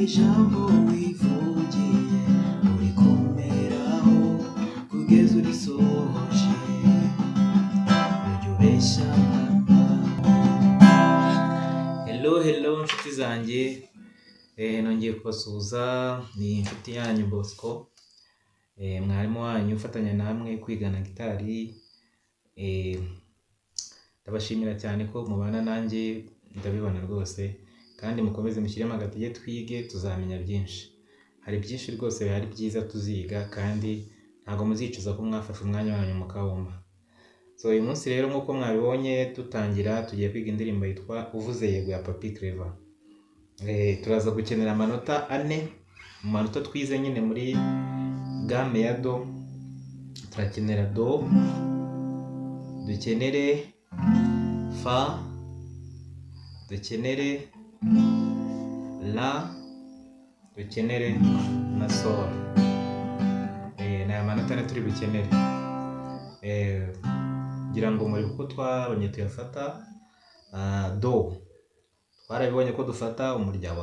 ijambo wivugiye urikomeraho kugeza urisohoje ujya ubeshya. Hello nshuti zanjye, nongeye kubasuhuza. Ni inshuti yanyu Bosco, mwarimu wanyu ufatanya namwe kwigana gitari. Ndabashimira cyane ko mubana nanjye, ndabibona rwose, kandi mukomeze mushyiremo agatege twige, tuzamenya byinshi. Hari byinshi rwose bihari byiza tuziga, kandi ntabwo muzicuza ko mwafashe umwanya wanyu mukawumva. So uyu munsi rero nk'uko mwabibonye dutangira, tugiye kwiga indirimbo yitwa Uvuze Yego ya Papy Clever. Turaza gukenera amanota 4 mu manota twize nyine muri game ya do. Turakenera do, dukenere fa, dukenere la, dukenere na sol. Ni amanota 4 turi bukenere. Ngira ngo muri uko twabonye tuyafata. Do twarabibonye ko dufata umurya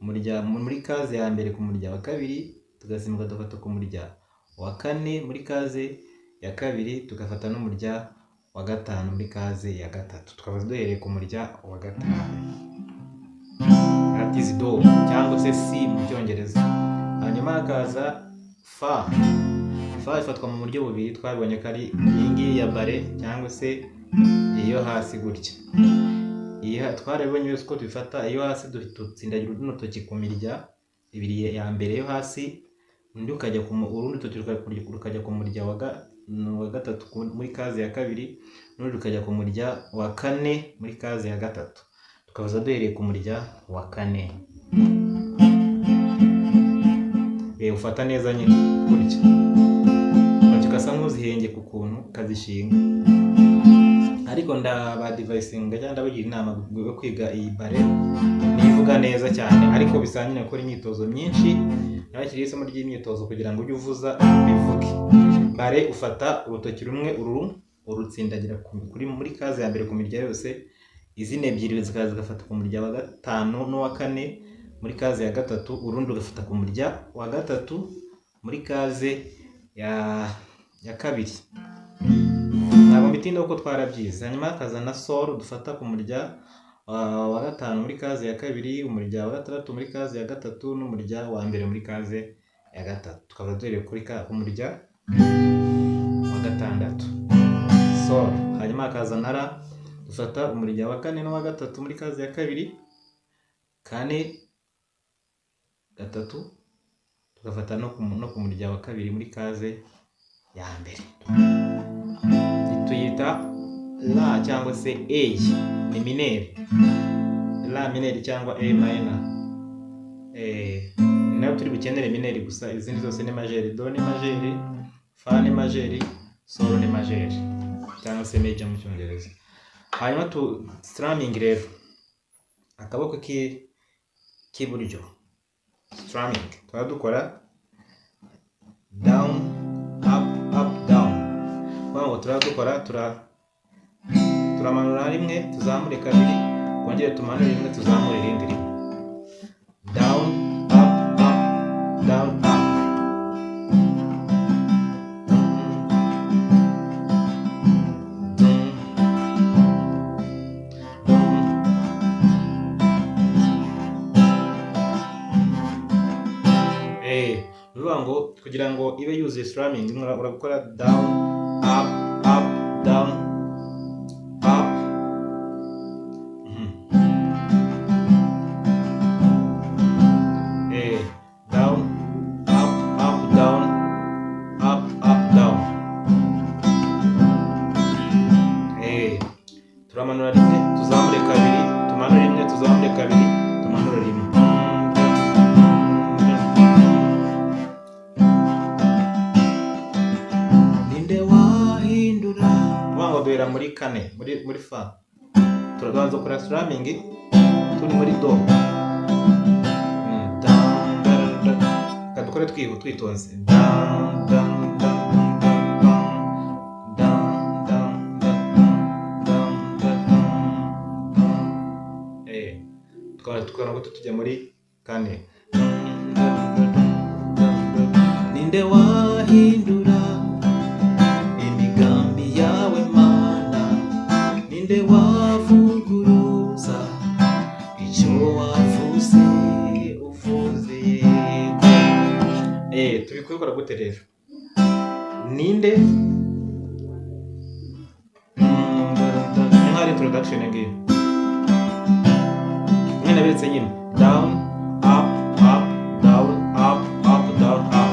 muri kaze ya mbere ku murya wa kabiri, tugasimbuka dufata ku murya wa kane muri kaze ya kabiri, tugafata n'umurya wa gatanu muri kaze ya gatatu. Tukaba duhereye ku murya wa gatanu, that is do cyangwa se si mu cyongereza. Hanyuma hakaza fa. Fa ifatwa mu buryo bubiri, twabonye ko ari iyi ngiyi ya bare cyangwa se iyo hasi gutya. Twarabonye yose ko tubifata iyo hasi dutsindagira urutoki ku mirya ibiri ya mbere yo hasi, urundi urutoki rukajya ku murya wa gatatu muri kaze ya kabiri, n'urundi rukajya ku murya wa kane muri kaze ya gatatu. Tukabaza duhereye ku murya wa kane. Ufata neza nyine gutya, ukasa nk'uzihenge ku kuntu ukazishinga. Ariko ndabadivayisinga cyangwa ndabagira inama yo kwiga iyi bare, nivuga neza cyane, ariko bisanyine gukora imyitozo myinshi. Nabakiriye isomo ry'imyitozo kugira ngo ujye uvuza bivuge. Bare ufata urutoki rumwe urutsindagira muri kaze ya mbere ku mirya yose, izindi ebyiri zigafata ku murya wa gatanu n'uwa kane muri kaze ya gatatu, urundi ugafata ku murya wa gatatu muri kaze ya kabiri. Ntabwo mbitinda kuko twarabyize. Hanyuma hakaza na sol, dufata ku murya wa gatanu muri kaze ya kabiri, umurya wa gatandatu muri kaze ya gatatu, n'umurya wa mbere muri kaze ya gatatu. Tukaba duhereye ku murya wa gatandatu, sol. Hanyuma hakaza na la, dufata umurya wa kane n'uwa gatatu muri kaze ya kabiri, kane gatatu, tugafata no ku murya wa kabiri muri kaze ya mbere. Tuyita la cyangwa se A, ni mineri. La mineri cyangwa A minor. Nayo turi bukenere mineri gusa, izindi zose ni majeri. Do ni majeri, fa ni majeri, sol ni majeri cyangwa se major mu cyongereza. Hanyuma strumming rero, akaboko k'iburyo strumming turadukora down up down. Ngo turadukora turamanura rimwe, tuzamure kabiri, kongere tumanure rimwe, tuzamure irindi rimwe. Down up down up. Ngo kugira ngo ibe yuzuye strumming, urakora down up down up. Down up down up down. Turamanura rimwe, tuzamure kabiri, tumanure rimwe, tuzamure kabiri, tumanure rimwe. Duhera muri kane muri fa, turabanza gukora strumming turi muri do. Kadukore twitonze. Tukaba ngo tujya muri kane. Ninde wahindura imigambi yawe mana, ninde wavuguruza icyo wavuze uvuze yego. Tubikora gute rero? Ninde nk'ari introduction again nyine naberetse nyine down up up down up up down up,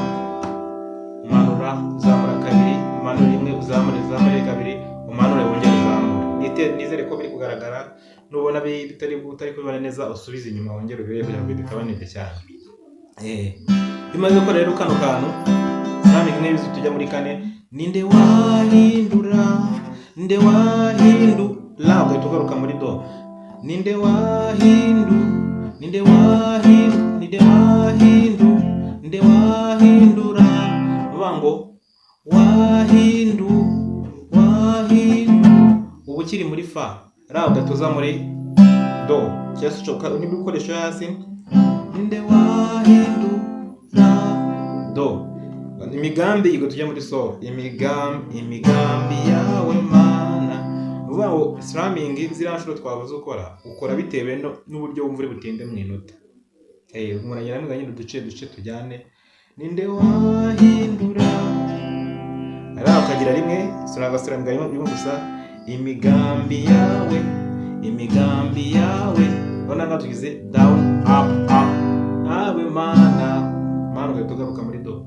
umanura uzamura kabiri, umanura rimwe uzamure kabiri, umanure wongere uzamure. Nizere ko biri kugaragara, nubona bitari kubibona neza usubize inyuma wongere ubirebe kugira ngo bitabanire cyane. Bimaze gukora rero kano kantu nami nk'ibizu tujya muri kane. Ninde wahindura, ninde wahindura, ugahita ugaruka muri do. Ninde wahindura, uvuga ngo wahindu ubu ukiri muri fa, ugatuza muri do cyangwa se ucoka n'ibikoresho hasi. Ninde wahindura do, imigambi yigo tujya muri so, imigambi yawe mana. Uvuga ngo strumming ziriya nshuro twavuze ukora bitewe n'uburyo wumva uri butinde mu inota. Umuntu agenda amuganya uduce tujyane. Ninde wahindura, ukagira rimwe suragasura rimwe gusa. Imigambi yawe ubona ngo tugize down up up, abe mana ugahita ugaruka muri do.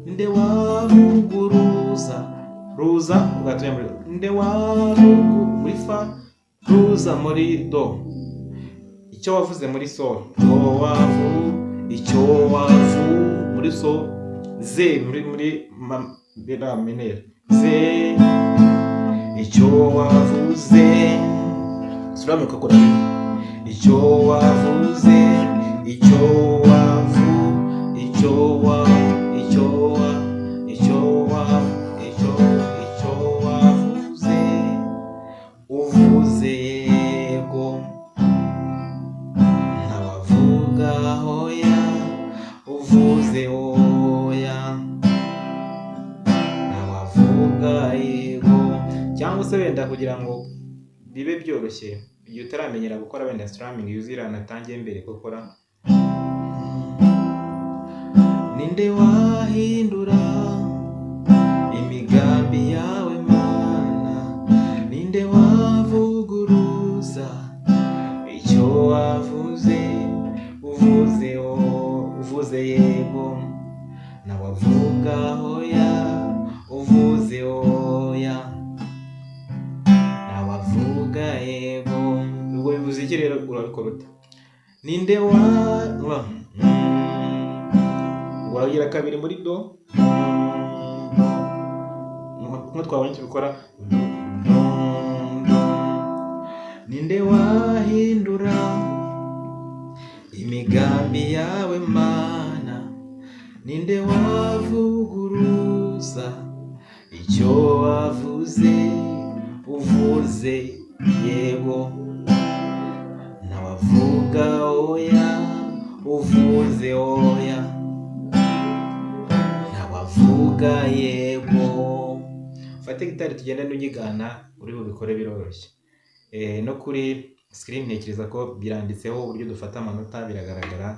Ninde wavuguruza, ruza ugahita muri do. Ninde wavugu muri fa, ruza muri do. Icyo wavuze muri sol, icyo wavu muri sol, ze muri mineur, ze icyo wavuze suramu ukakora icyo wavuze, uvuze yego, ntawavuga hoya, uvuze oya, ntawavuga yego. Cyangwa se wenda kugira ngo bibe byoroshye igihe utaramenyera gukora wenda strumming yuzira natangiye mbere gukora. Ninde wahindura imigambi yawe mana, ninde wavuguruza icyo wavuze, uvuze yego, nawavuga hoya, uvuze oya, nawavuga yego. Ubwo bivuze iki rero urabikora ute? Ninde wagira kabiri muri do, nko twabonye tubikora. Ninde wahindura imigambi yawe mana, ninde wavuguruza icyo wavuze, uvuze yego, nawavuga oya, uvuze oya, nawavuga yego. Fate gitari tugenda n'unyigana uri bubikore biroroshye. No kuri screen ntekereza ko biranditseho uburyo dufata amanota, biragaragara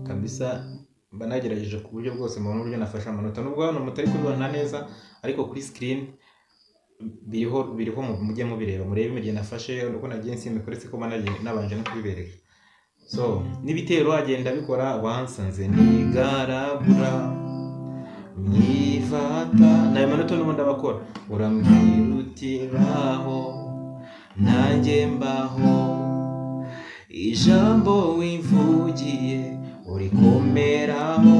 kabisa. Banagerageje ku buryo bwose mu buryo nafasha amanota, nubwo hano mutari kubibona neza, ariko kuri screen biriho mujye mubireba, murebe imige nafashe uko nagiye nsimbikoretse ko nabanje no kubibereka. So n'ibitero agenda bikora, wansanze nigaragura nyifata, nayo manota n'ubundi abakora. Urambwira uti baho nanjye mbaho, ijambo wivugiye urikomeraho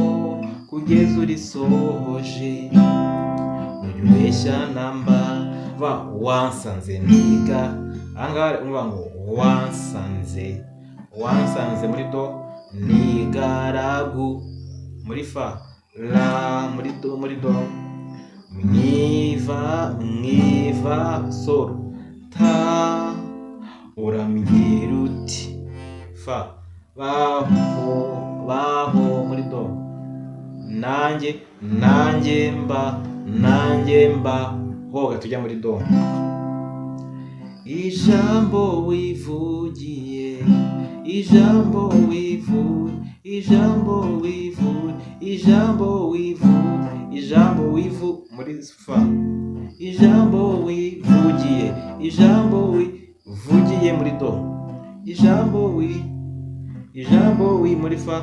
kugeza urisohoje, ntubeshya namba. Wansanze niga, ahangaha umva ngo wansanze muri do, nigaragu muri fa, la muri do, mwiva sol, ha urambwira uti fa baho muri do, nanjye mba hoga tujya muri do. Ijambo wivugiye muri fa, ijambo wivugiye muri do, ijambo muri fa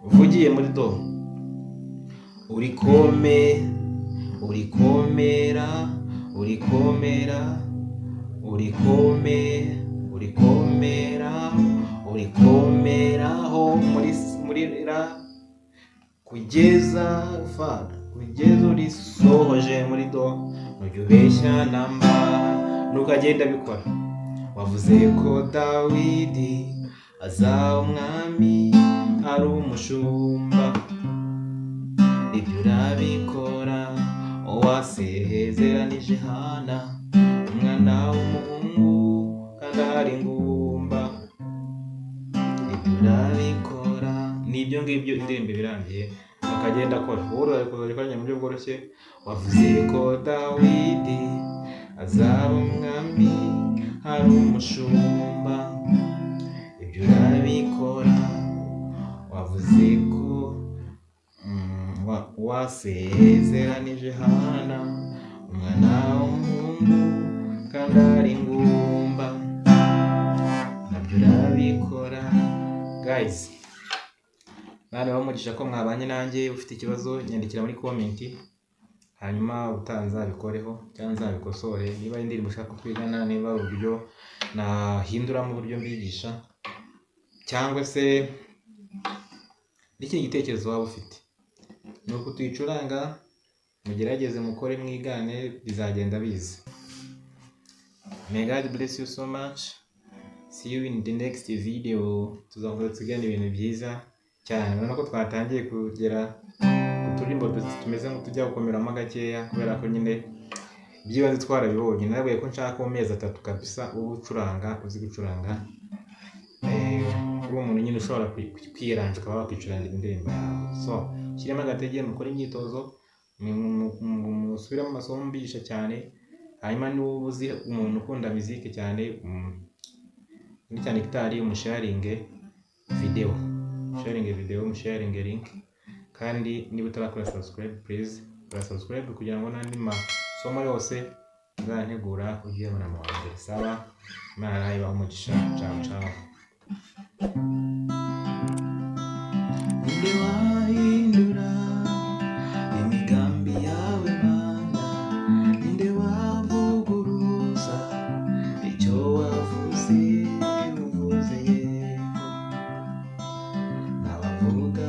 uvugiye muri do. Urikomeraho muri ra kugeza urisohoje muri do. Nujya ubeshya namba nukagenda bikora. Wavuze ko Dawidi azaba umwami ari umushumba, ibyo urabikora. Wasezeranije Hana umwana w'umuhungu kandi ari ingumba, ibyo urabikora. Nibyo ngibyo indirimbo birangiye akagenda akora. Urukoranye mu buryo bworoshye. Wavuze ko Dawidi azaba umwami ari umushumba, ibyo urabikora. Wavuze ko wasezeranije Hana umwana w'umuhungu kandi ari ingumba, nabyo urabikora. Guys, Imana ibamugisha ko mwabanye nanjye. Ufite ikibazo nyandikira muri comment, hanyuma utanzabikoreho cyangwa nzabikosore. Niba ari indirimbo ushaka kwigana, niba ari uburyo nahinduramo uburyo mbigisha, cyangwa se n'ikindi gitekerezo waba ufite, ni uko tuyicuranga mugerageze mukore mwigane, bizagenda biza. May God bless you so much. See you in the next video. Tuzakomeza tugana ibintu byiza cyane. Urabona ko twatangiye kugera uturimbo tumeze nk'utujya gukomeramo gakeya, kubera ko nyine by'ibanze twarabibonye. Nabwiye ko nshaka mu mezi 3 kabisa uzi gucuranga. Uri umuntu nyine ushobora kwiranja ukaba wakwicurangira indirimbo yawe. So shyiramo agatege, mukore imyitozo, musubiramo amasomo mbigisha cyane. Hanyuma niba uzi umuntu ukunda muziki cyane, cyane gitari, umusharinge video, umusharinge link. Kandi niba utarakora subscribe, please kora subscribe kugira ngo n'andi masomo yose nzantegura ugiye mu nama wanjye. Saba, Imana ibahe umugisha. Ciao. Ninde wahindura imigambi yawe Mana, ninde wavuguruza icyo wavuze yego. Nabavuga